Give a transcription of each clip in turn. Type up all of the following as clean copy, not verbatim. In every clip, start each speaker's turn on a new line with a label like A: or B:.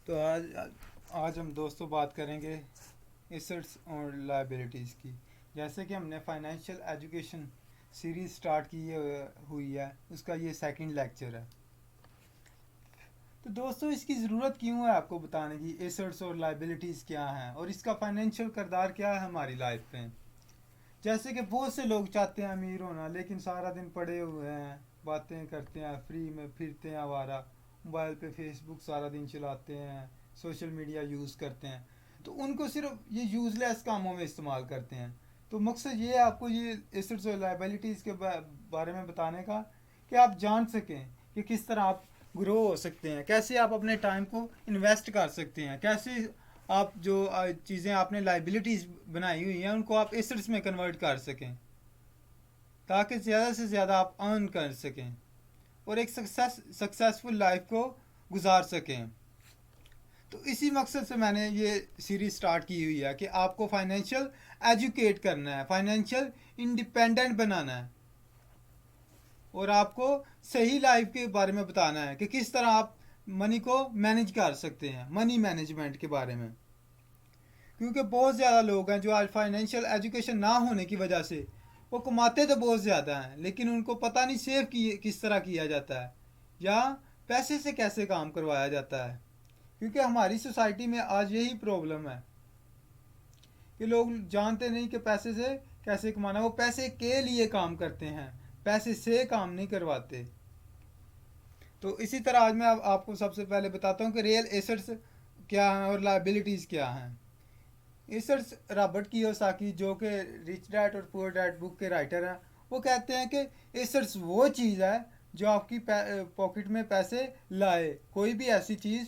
A: तो आज हम दोस्तों बात करेंगे एसेट्स और लायबिलिटीज़ की। जैसे कि हमने फाइनेंशियल एजुकेशन सीरीज़ स्टार्ट हुई है, उसका ये सेकंड लेक्चर है। तो दोस्तों इसकी ज़रूरत क्यों है आपको बताने की एसेट्स और लायबिलिटीज़ क्या हैं और इसका फाइनेंशियल किरदार क्या है हमारी लाइफ में। जैसे कि बहुत से लोग चाहते हैं अमीर होना, लेकिन सारा दिन पड़े हुए हैं, बातें करते हैं, फ्री में फिरते हैं आवारा, मोबाइल पे फेसबुक सारा दिन चलाते हैं, सोशल मीडिया यूज़ करते हैं। तो उनको सिर्फ ये यूज़लेस कामों में इस्तेमाल करते हैं। तो मकसद ये है आपको ये एसेट्स और लायबिलिटीज़ के बारे में बताने का कि आप जान सकें कि किस तरह आप ग्रो हो सकते हैं, कैसे आप अपने टाइम को इन्वेस्ट कर सकते हैं, कैसे आप जो चीज़ें आपने लाइबिलिटीज़ बनाई हुई हैं उनको आप एसेट्स में कन्वर्ट कर सकें, ताकि ज़्यादा से ज़्यादा आप अर्न कर सकें और एक सक्सेसफुल लाइफ को गुजार सकें। तो इसी मकसद से मैंने ये सीरीज स्टार्ट की हुई है कि आपको फाइनेंशियल एजुकेट करना है, फाइनेंशियल इंडिपेंडेंट बनाना है और आपको सही लाइफ के बारे में बताना है कि किस तरह आप मनी को मैनेज कर सकते हैं, मनी मैनेजमेंट के बारे में। क्योंकि बहुत ज़्यादा लोग हैं जो आज फाइनेंशियल एजुकेशन ना होने की वजह से वो कमाते तो बहुत ज़्यादा हैं, लेकिन उनको पता नहीं सेव किस तरह किया जाता है या पैसे से कैसे काम करवाया जाता है। क्योंकि हमारी सोसाइटी में आज यही प्रॉब्लम है कि लोग जानते नहीं कि पैसे से कैसे कमाना, वो पैसे के लिए काम करते हैं, पैसे से काम नहीं करवाते। तो इसी तरह आज मैं आपको सबसे पहले बताता हूँ कि रियल एसेट्स क्या हैं और लाइबिलिटीज़ क्या हैं। एसेट्स रॉबर्ट कियोसाकी, जो कि रिच डैड और पुअर डैड बुक के राइटर हैं, वो कहते हैं कि एसेट्स वो चीज़ है जो आपकी पॉकेट में पैसे लाए। कोई भी ऐसी चीज़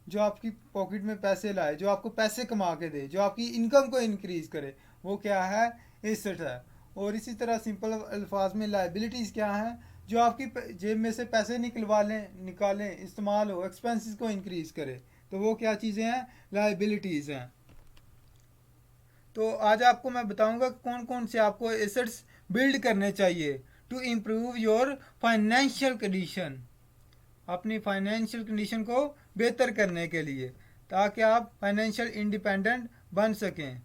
A: जो आपकी पॉकेट में पैसे लाए, जो आपको पैसे कमा के दे, जो आपकी इनकम को इंक्रीज करे, वो क्या है? एसेट है। और इसी तरह सिंपल अल्फाज में लाइबिलिटीज़ क्या हैं? जो आपकी जेब में से पैसे निकालें, इस्तेमाल हो, एक्सपेंसेस को इंक्रीज करे, तो वो क्या चीज़ें हैं? लाइबिलिटीज़ हैं। तो आज आपको मैं बताऊंगा कौन कौन से आपको एसेट्स बिल्ड करने चाहिए to improve your financial condition, अपनी फाइनेंशियल कंडीशन को बेहतर करने के लिए, ताकि आप फाइनेंशियल इंडिपेंडेंट बन सकें।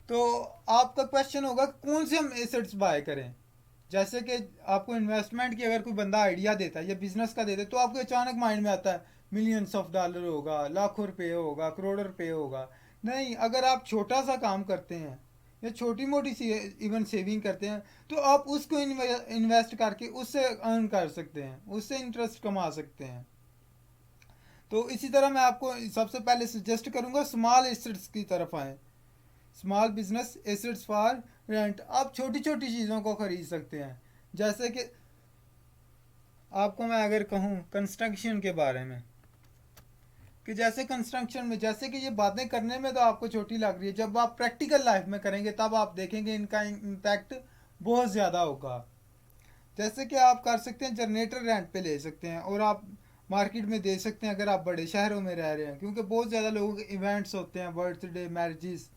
A: तो आपका क्वेश्चन होगा कौन से हम एसेट्स बाय करें। जैसे कि आपको इन्वेस्टमेंट की अगर कोई बंदा आइडिया देता है या बिजनेस का देता है, तो आपको अचानक माइंड में आता है मिलियंस ऑफ डॉलर होगा, लाखों रुपये होगा, करोड़ों रुपये होगा। नहीं, अगर आप छोटा सा काम करते हैं या छोटी मोटी सी इवन सेविंग करते हैं, तो आप उसको इन्वेस्ट करके उससे अर्न कर सकते हैं, उससे इंटरेस्ट कमा सकते हैं। तो इसी तरह मैं आपको सबसे पहले सजेस्ट करूंगा स्मॉल एसेट्स की तरफ आए। Small business assets for rent. आप छोटी छोटी चीज़ों को खरीद सकते हैं। जैसे कि आपको मैं अगर कहूँ कंस्ट्रक्शन के बारे में, कि जैसे कंस्ट्रक्शन में, जैसे कि ये बातें करने में तो आपको छोटी लग रही है, जब आप प्रैक्टिकल लाइफ में करेंगे तब आप देखेंगे इनका इम्पैक्ट बहुत ज़्यादा होगा। जैसे कि आप कर सकते हैं जनरेटर रेंट पे ले सकते हैं और आप मार्केट में दे सकते हैं अगर आप बड़े शहरों में रह रहे हैं, क्योंकि बहुत ज़्यादा लोगों के इवेंट्स होते हैं, बर्थडे, मैरिजेस।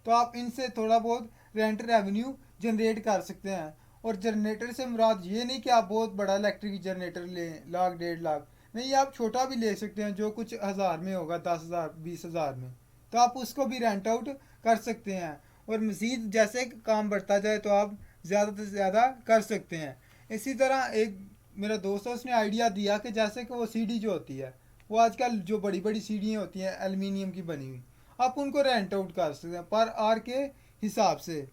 A: तो आप इनसे थोड़ा बहुत रेंट रेवेन्यू जनरेट कर सकते हैं। और जनरेटर से मुराद ये नहीं कि आप बहुत बड़ा इलेक्ट्रिक जनरेटर लें, लाख 1.5 लाख। नहीं, आप छोटा भी ले सकते हैं जो कुछ हज़ार में होगा, 10,000 20,000 में। तो आप उसको भी रेंट आउट कर सकते हैं। और मज़ीद जैसे काम बढ़ता जाए तो आप ज़्यादा से ज़्यादा कर सकते हैं। इसी तरह एक मेरा दोस्त है, उसने आइडिया दिया कि जैसे कि वो सीढ़ी जो होती है, वो आजकल जो बड़ी बड़ी सीढ़ियाँ होती हैं एल्युमिनियम की बनी हुई, आप उनको रेंट आउट कर सकते हैं पर आर के हिसाब से।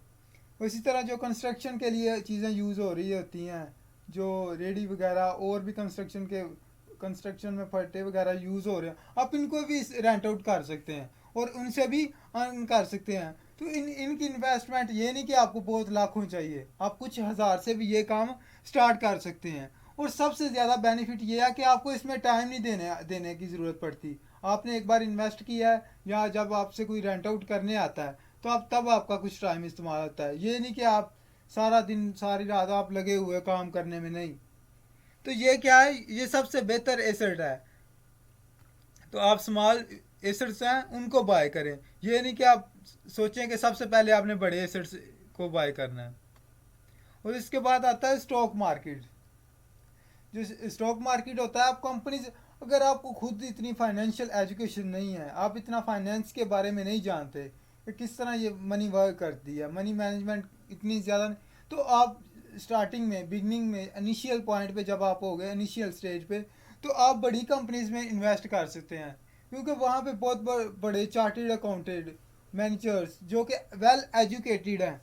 A: इसी तरह जो कंस्ट्रक्शन के लिए चीज़ें यूज़ हो रही होती हैं, जो रेडी वगैरह और भी कंस्ट्रक्शन में फट्टे वगैरह यूज़ हो रहे हैं, आप इनको भी रेंट आउट कर सकते हैं और उनसे भी अर्न कर सकते हैं। तो इनकी इन्वेस्टमेंट ये नहीं कि आपको बहुत लाखों चाहिए, आप कुछ हज़ार से भी ये काम स्टार्ट कर सकते हैं। और सबसे ज़्यादा बेनिफिट ये है कि आपको इसमें टाइम नहीं देने देने की ज़रूरत पड़ती। आपने एक बार इन्वेस्ट किया है या जब आपसे कोई रेंट आउट करने आता है, तो आप तब आपका कुछ टाइम इस्तेमाल होता है। ये नहीं कि आप सारा दिन सारी रात आप लगे हुए काम करने में, नहीं। तो ये क्या है, ये सबसे बेहतर एसेट है। तो आप स्मॉल एसेट्स हैं उनको बाय करें। ये नहीं कि आप सोचें कि सबसे पहले आपने बड़े एसेट्स को बाय करना है। और इसके बाद आता है स्टॉक मार्केट। जो स्टॉक मार्केट होता है, आप कंपनी अगर आपको खुद इतनी फाइनेंशियल एजुकेशन नहीं है, आप इतना फाइनेंस के बारे में नहीं जानते कि किस तरह ये मनी वर्क करती है, मनी मैनेजमेंट इतनी ज़्यादा, तो आप स्टार्टिंग में, बिगनिंग में, इनिशियल पॉइंट पे जब आप हो गए, इनिशियल स्टेज पे, तो आप बड़ी कंपनीज में इन्वेस्ट कर सकते हैं, क्योंकि वहाँ पे बहुत बड़े चार्टेड अकाउंटेड मैनेजर्स जो कि वेल एजुकेटेड हैं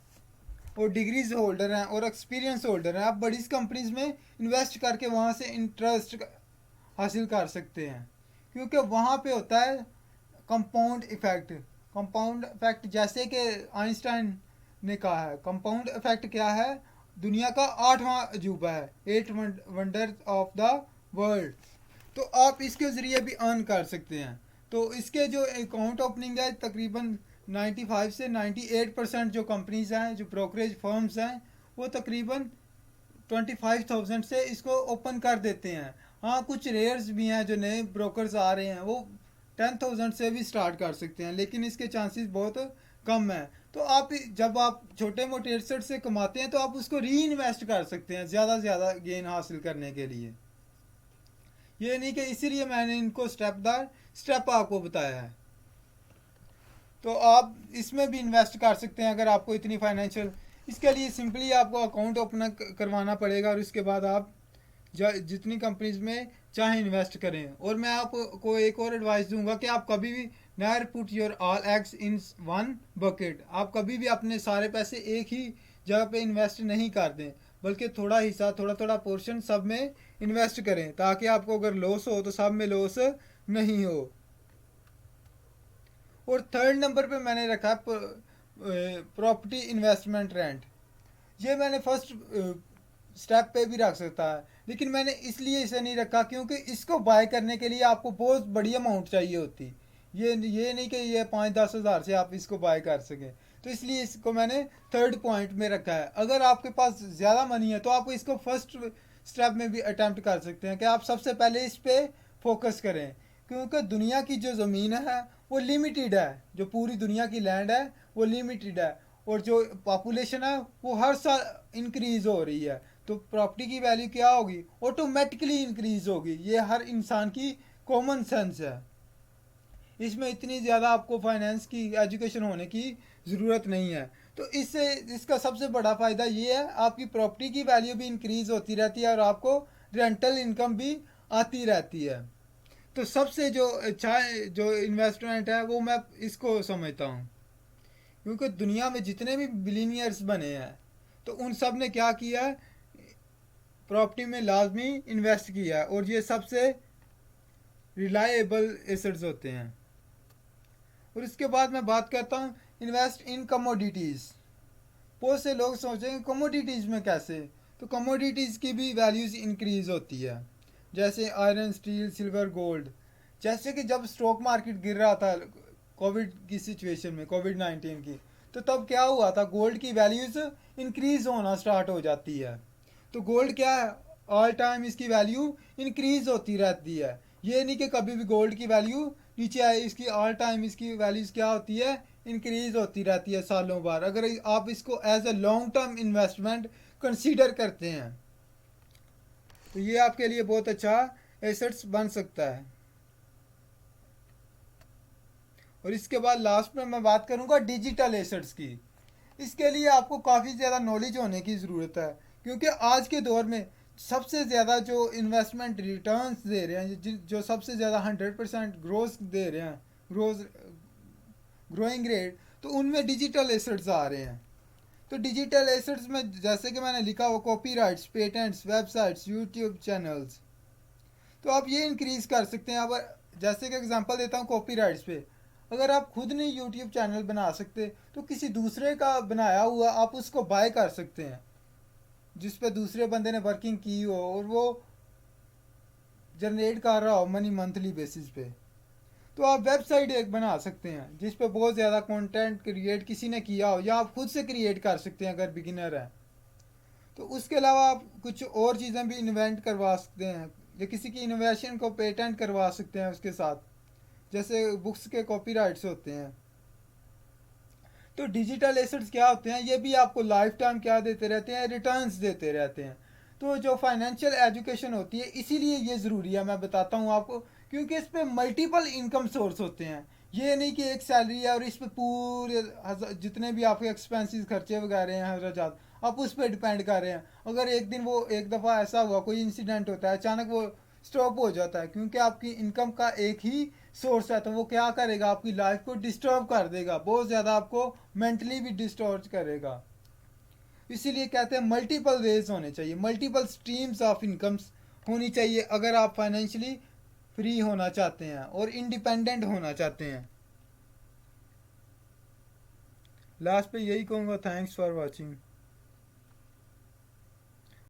A: और डिग्रीज होल्डर हैं और एक्सपीरियंस होल्डर हैं, आप बड़ी कंपनीज में इन्वेस्ट करके वहाँ से इंटरेस्ट हासिल कर सकते हैं, क्योंकि वहाँ पे होता है कंपाउंड इफेक्ट। कंपाउंड इफेक्ट जैसे कि आइंस्टाइन ने कहा है, कंपाउंड इफेक्ट क्या है, दुनिया का 8वां अजूबा है, 8 वंडर ऑफ द वर्ल्ड। तो आप इसके ज़रिए भी अर्न कर सकते हैं। तो इसके जो अकाउंट ओपनिंग है, तकरीबन 95 से 98% जो कंपनीज हैं, जो ब्रोकरेज फर्म्स हैं, वो तकरीबन 25,000 से इसको ओपन कर देते हैं। हाँ, कुछ रेयर्स भी हैं जो नए ब्रोकर्स आ रहे हैं, वो 10,000 से भी स्टार्ट कर सकते हैं, लेकिन इसके चांसेस बहुत कम है। तो आप जब आप छोटे मोटे एसेट से कमाते हैं तो आप उसको री इन्वेस्ट कर सकते हैं ज़्यादा से ज़्यादा गेन हासिल करने के लिए। ये नहीं कि इसीलिए मैंने इनको स्टेप दर स्टेप आपको बताया है। तो आप इसमें भी इन्वेस्ट कर सकते हैं अगर आपको इतनी फाइनेंशियल, इसके लिए सिंपली आपको अकाउंट ओपन करवाना पड़ेगा और उसके बाद आप जितनी कंपनीज में चाहे इन्वेस्ट करें। और मैं आपको एक और एडवाइस दूंगा कि आप कभी भी never put your all eggs in one bucket. आप कभी भी अपने सारे पैसे एक ही जगह पे इन्वेस्ट नहीं कर दें, बल्कि थोड़ा हिस्सा, थोड़ा थोड़ा पोर्शन सब में इन्वेस्ट करें, ताकि आपको अगर लॉस हो तो सब में लॉस नहीं हो। और थर्ड नंबर पे मैंने रखा प्रॉपर्टी इन्वेस्टमेंट रेंट। ये मैंने फर्स्ट स्टेप पे भी रख सकता है, लेकिन मैंने इसलिए इसे नहीं रखा क्योंकि इसको बाय करने के लिए आपको बहुत बड़ी अमाउंट चाहिए होती। ये नहीं कि ये 5-10 हज़ार से आप इसको बाय कर सकें, तो इसलिए इसको मैंने थर्ड पॉइंट में रखा है। अगर आपके पास ज़्यादा मनी है तो आप इसको फर्स्ट स्टेप में भी अटैम्प्ट कर सकते हैं कि आप सबसे पहले इस पर फोकस करें, क्योंकि दुनिया की जो ज़मीन है वो लिमिटेड है, जो पूरी दुनिया की लैंड है वो लिमिटेड है, और जो पॉपुलेशन है वो हर साल इंक्रीज हो रही है। तो प्रॉपर्टी की वैल्यू क्या होगी, ऑटोमेटिकली इंक्रीज होगी। ये हर इंसान की कॉमन सेंस है, इसमें इतनी ज़्यादा आपको फाइनेंस की एजुकेशन होने की ज़रूरत नहीं है। तो इससे इसका सबसे बड़ा फ़ायदा ये है, आपकी प्रॉपर्टी की वैल्यू भी इंक्रीज होती रहती है और आपको रेंटल इनकम भी आती रहती है। तो सबसे जो अच्छा जो इन्वेस्टमेंट है वो मैं इसको समझता हूँ, क्योंकि दुनिया में जितने भी बिलीनियर्स बने हैं तो उन सब ने क्या किया है, प्रॉपर्टी में लाजमी इन्वेस्ट किया है, और ये सबसे रिलायबल एसेट्स होते हैं। और इसके बाद मैं बात करता हूँ इन्वेस्ट इन कमोडिटीज़। बहुत से लोग सोचेंगे कमोडिटीज़ में कैसे, तो कमोडिटीज़ की भी वैल्यूज़ इंक्रीज़ होती है, जैसे आयरन, स्टील, सिल्वर, गोल्ड। जैसे कि जब स्टॉक मार्केट गिर रहा था कोविड की सिचुएशन में, कोविड-19 की, तो तब क्या हुआ था, गोल्ड की वैल्यूज़ इंक्रीज़ होना स्टार्ट हो जाती है। तो गोल्ड क्या है, ऑल टाइम इसकी वैल्यू इंक्रीज़ होती रहती है। ये नहीं कि कभी भी गोल्ड की वैल्यू नीचे आए, इसकी ऑल टाइम इसकी वैल्यूज़ क्या होती है, इंक्रीज़ होती रहती है सालों बार, अगर आप इसको as a long term investment consider करते हैं तो ये आपके लिए बहुत अच्छा एसेट्स बन सकता है। और इसके बाद लास्ट में मैं बात करूंगा डिजिटल एसेट्स की। इसके लिए आपको काफ़ी ज़्यादा नॉलेज होने की ज़रूरत है, क्योंकि आज के दौर में सबसे ज़्यादा जो इन्वेस्टमेंट रिटर्न्स दे रहे हैं, जो सबसे ज़्यादा 100% ग्रोथ दे रहे हैं, ग्रोइंग रेट, तो उनमें डिजिटल एसेट्स आ रहे हैं। तो डिजिटल एसेट्स में जैसे कि मैंने लिखा हो, copyrights, patents, websites, YouTube channels, तो आप ये इंक्रीज़ कर सकते हैं। अब जैसे कि एग्जांपल देता हूँ कॉपीराइट्स पे, अगर आप खुद नहीं यूट्यूब चैनल बना सकते तो किसी दूसरे का बनाया हुआ आप उसको बाय कर सकते हैं, जिस पे दूसरे बंदे ने वर्किंग की हो और वो जनरेट कर रहा हो मनी मंथली बेसिस पे। तो आप वेबसाइट एक बना सकते हैं जिस पे बहुत ज़्यादा कंटेंट क्रिएट किसी ने किया हो, या आप खुद से क्रिएट कर सकते हैं अगर बिगिनर है। तो उसके अलावा आप कुछ और चीज़ें भी इन्वेंट करवा सकते हैं, या किसी की इनोवेशन को पेटेंट करवा सकते हैं उसके साथ, जैसे बुक्स के कॉपीराइट्स होते हैं। तो डिजिटल एसेट्स क्या होते हैं, ये भी आपको लाइफ टाइम क्या देते रहते हैं, रिटर्न्स देते रहते हैं। तो जो फाइनेंशियल एजुकेशन होती है, इसीलिए ये ज़रूरी है, मैं बताता हूँ आपको क्योंकि इस पे मल्टीपल इनकम सोर्स होते हैं। ये नहीं कि एक सैलरी है और इस पे पूरे जितने भी आपके एक्सपेंसेस खर्चे वगैरह हैं हज़ार आप उस पर डिपेंड कर रहे हैं। अगर एक दिन वो एक दफ़ा ऐसा हुआ कोई इंसिडेंट होता है अचानक वो स्टॉप हो जाता है क्योंकि आपकी इनकम का एक ही सोर्स है, तो वो क्या करेगा, आपकी लाइफ को डिस्टर्ब कर देगा, बहुत ज़्यादा आपको मेंटली भी डिस्टर्ब करेगा। इसीलिए कहते हैं मल्टीपल वेज होने चाहिए, मल्टीपल स्ट्रीम्स ऑफ इनकम्स होनी चाहिए अगर आप फाइनेंशियली फ्री होना चाहते हैं और इंडिपेंडेंट होना चाहते हैं। लास्ट पे यही कहूँगा, थैंक्स फॉर वॉचिंग।